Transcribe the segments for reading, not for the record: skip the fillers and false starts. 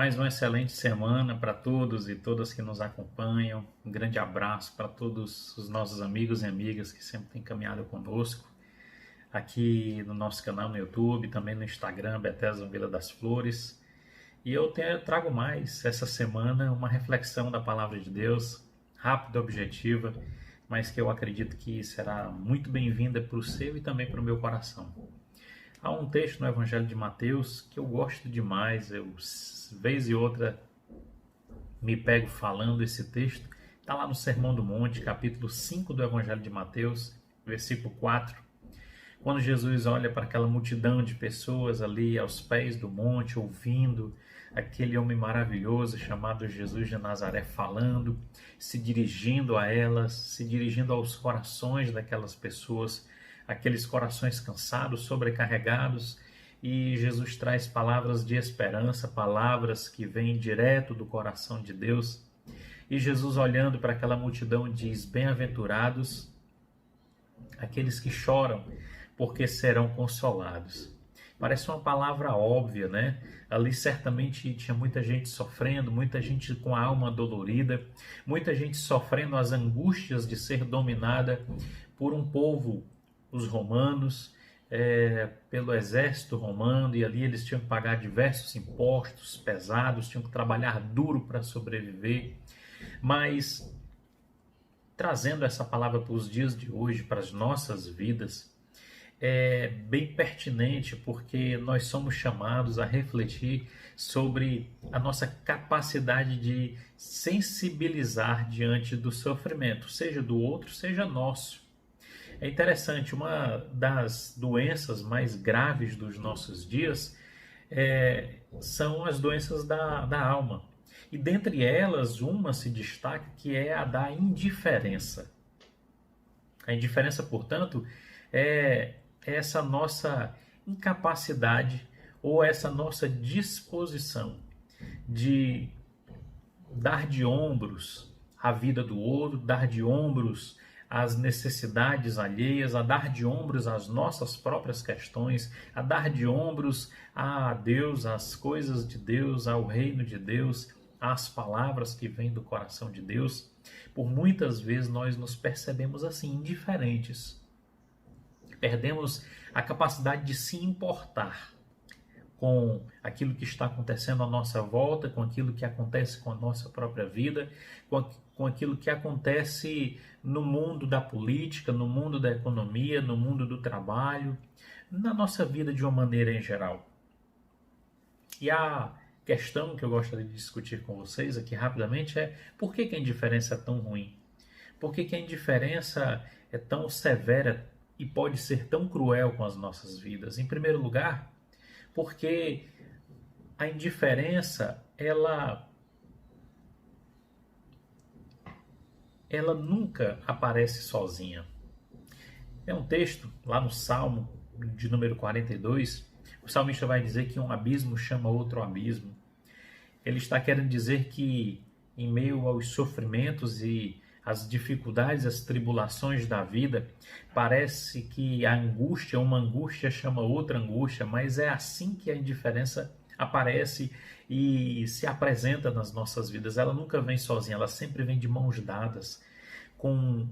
Mais uma excelente semana para todos e todas que nos acompanham. Um grande abraço para todos os nossos amigos e amigas que sempre têm caminhado conosco aqui no nosso canal no YouTube, também no Instagram, Bethesda Vila das Flores. E trago mais essa semana uma reflexão da Palavra de Deus, rápida, objetiva, mas que eu acredito que será muito bem-vinda para o seu e também para o meu coração. Há um texto no Evangelho de Mateus que eu gosto demais, vez e outra me pego falando esse texto. Está lá no Sermão do Monte, capítulo 5 do Evangelho de Mateus, versículo 4. Quando Jesus olha para aquela multidão de pessoas ali aos pés do monte, ouvindo aquele homem maravilhoso chamado Jesus de Nazaré falando, se dirigindo a elas, se dirigindo aos corações daquelas pessoas, aqueles corações cansados, sobrecarregados, e Jesus traz palavras de esperança, palavras que vêm direto do coração de Deus. E Jesus, olhando para aquela multidão, diz: bem-aventurados aqueles que choram, porque serão consolados. Parece uma palavra óbvia, né? Ali certamente tinha muita gente sofrendo, muita gente com a alma dolorida, muita gente sofrendo as angústias de ser dominada por um povo, os romanos, pelo exército romano, e ali eles tinham que pagar diversos impostos pesados, tinham que trabalhar duro para sobreviver. Mas, trazendo essa palavra para os dias de hoje, para as nossas vidas, é bem pertinente, porque nós somos chamados a refletir sobre a nossa capacidade de sensibilizar diante do sofrimento, seja do outro, seja nosso. É interessante, uma das doenças mais graves dos nossos dias são as doenças da alma. E dentre elas, uma se destaca, que é a da indiferença. A indiferença, portanto, é essa nossa incapacidade ou essa nossa disposição de dar de ombros à vida do outro, dar de ombros às necessidades alheias, a dar de ombros às nossas próprias questões, a dar de ombros a Deus, às coisas de Deus, ao reino de Deus, às palavras que vêm do coração de Deus. Por muitas vezes nós nos percebemos assim, indiferentes. Perdemos a capacidade de se importar com aquilo que está acontecendo à nossa volta, com aquilo que acontece com a nossa própria vida, com aquilo que acontece no mundo da política, no mundo da economia, no mundo do trabalho, na nossa vida de uma maneira em geral. E a questão que eu gostaria de discutir com vocês aqui rapidamente é: por que a indiferença é tão ruim? Por que a indiferença é tão severa e pode ser tão cruel com as nossas vidas? Em primeiro lugar, porque a indiferença, ela nunca aparece sozinha. É um texto lá no Salmo de número 42, o salmista vai dizer que um abismo chama outro abismo. Ele está querendo dizer que em meio aos sofrimentos e as dificuldades, as tribulações da vida, parece que a angústia, uma angústia chama outra angústia, mas é assim que a indiferença aparece e se apresenta nas nossas vidas. Ela nunca vem sozinha, ela sempre vem de mãos dadas, com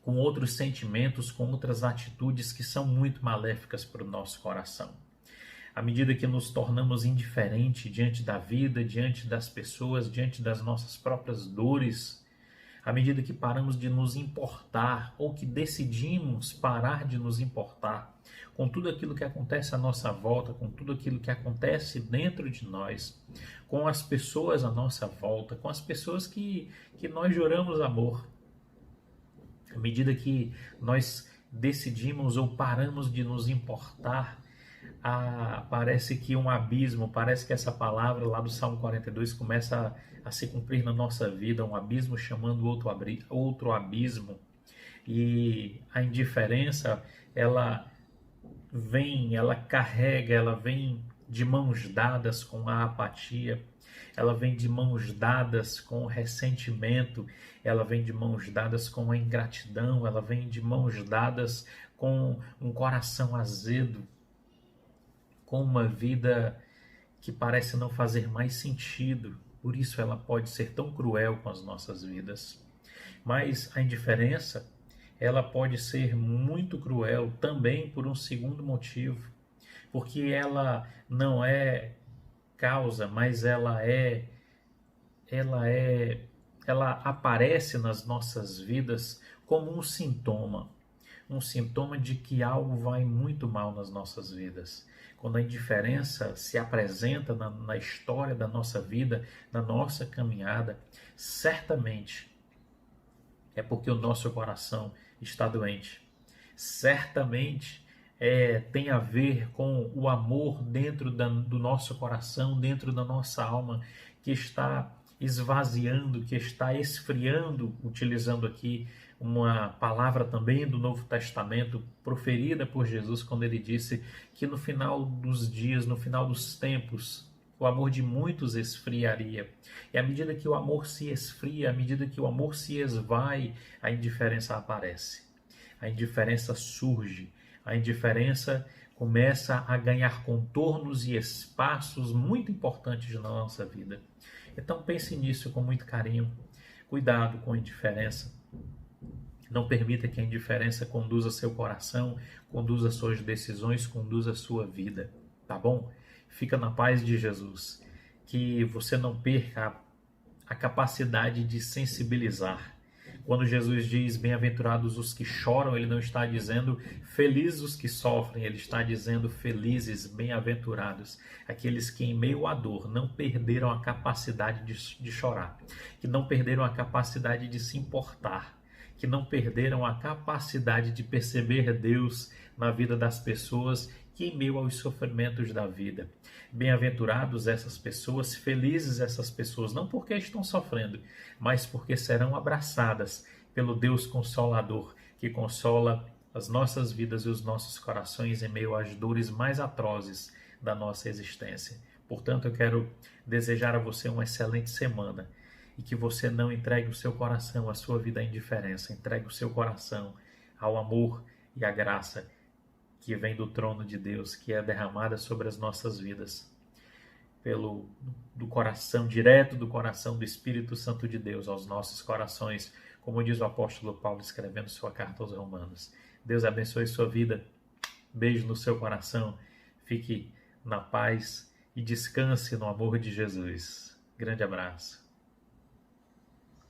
outros sentimentos, com outras atitudes que são muito maléficas para o nosso coração. À medida que nos tornamos indiferentes diante da vida, diante das pessoas, diante das nossas próprias dores, à medida que paramos de nos importar ou que decidimos parar de nos importar com tudo aquilo que acontece à nossa volta, com tudo aquilo que acontece dentro de nós, com as pessoas à nossa volta, com as pessoas que nós juramos amor, à medida que nós decidimos ou paramos de nos importar, parece que um abismo, parece que essa palavra lá do Salmo 42 começa a se cumprir na nossa vida, um abismo chamando outro abismo. E a indiferença, ela carrega, ela vem de mãos dadas com a apatia, ela vem de mãos dadas com o ressentimento, ela vem de mãos dadas com a ingratidão, ela vem de mãos dadas com um coração azedo, com uma vida que parece não fazer mais sentido. Por isso ela pode ser tão cruel com as nossas vidas. Mas a indiferença, ela pode ser muito cruel também por um segundo motivo, porque ela não é causa, mas ela é, ela aparece nas nossas vidas como um sintoma de que algo vai muito mal nas nossas vidas. Quando a indiferença se apresenta na história da nossa vida, na nossa caminhada, certamente é porque o nosso coração está doente. Certamente tem a ver com o amor dentro do nosso coração, dentro da nossa alma, que está esvaziando, que está esfriando, utilizando aqui uma palavra também do Novo Testamento, proferida por Jesus, quando ele disse que no final dos dias, no final dos tempos, o amor de muitos esfriaria. E à medida que o amor se esfria, à medida que o amor se esvai, a indiferença aparece. A indiferença surge. A indiferença começa a ganhar contornos e espaços muito importantes na nossa vida. Então pense nisso com muito carinho. Cuidado com a indiferença. Não permita que a indiferença conduza seu coração, conduza suas decisões, conduza a sua vida. Tá bom? Fica na paz de Jesus. Que você não perca a capacidade de sensibilizar. Quando Jesus diz bem-aventurados os que choram, ele não está dizendo felizes os que sofrem, ele está dizendo felizes, bem-aventurados, aqueles que em meio à dor não perderam a capacidade de chorar, que não perderam a capacidade de se importar, que não perderam a capacidade de perceber Deus na vida das pessoas que em meio aos sofrimentos da vida. Bem-aventurados essas pessoas, felizes essas pessoas, não porque estão sofrendo, mas porque serão abraçadas pelo Deus Consolador, que consola as nossas vidas e os nossos corações em meio às dores mais atrozes da nossa existência. Portanto, eu quero desejar a você uma excelente semana e que você não entregue o seu coração à sua vida à indiferença, entregue o seu coração ao amor e à graça que vem do trono de Deus, que é derramada sobre as nossas vidas, do coração, direto do coração do Espírito Santo de Deus aos nossos corações, como diz o apóstolo Paulo escrevendo sua carta aos Romanos. Deus abençoe sua vida, beijo no seu coração, fique na paz e descanse no amor de Jesus. Grande abraço.